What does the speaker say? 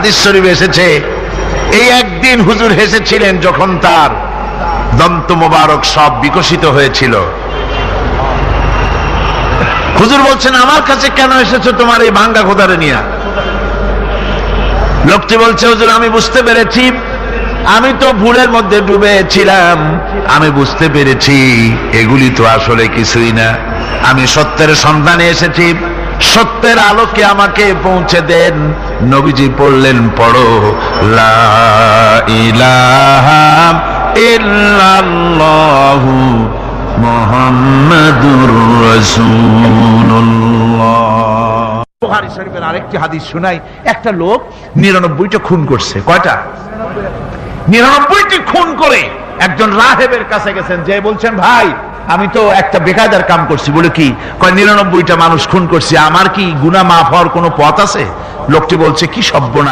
হাদিস শরীফে এসেছে এই একদিন হুজুর হেসেছিলেন যখন তার দন্ত মোবারক সব বিকশিত হয়েছিল। হুজুর বলছেন, আমার কাছে কেন এসেছো তোমার এই ভাঙ্গা খোদারে নিয়ে? লোকটি বলছে, হুজুর আমি বুঝতে পেরেছি, আমি তো ভুলের মধ্যে ডুবেছিলাম, আমি বুঝতে পেরেছি এগুলি তো আসলে কিছুই না, আমি সত্যের সন্ধানে এসেছি, সত্যের আলোকে আমাকে পৌঁছে দেন। নবীজি পড়লেন, পড়ো লা ইলাহা ইল্লাল্লাহু মুহাম্মাদুর রাসূলুল্লাহ। বুখারী শরীফের আরেকটি হাদিস শোনাই, একটা লোক 99টা খুন করছে। কয়টা? 99টি খুন করে একজন রাহেবের কাছে গেছেন, যে বলছেন, ভাই আমি তো একটা বেকায়দার কাম করছি। বলে কি? কয় 99টা মানুষ খুন করছি, আমার কি গুনাহ মাফ হওয়ার কোনো পথ আছে? লোকটি বলছে, কি সর্বনাশ।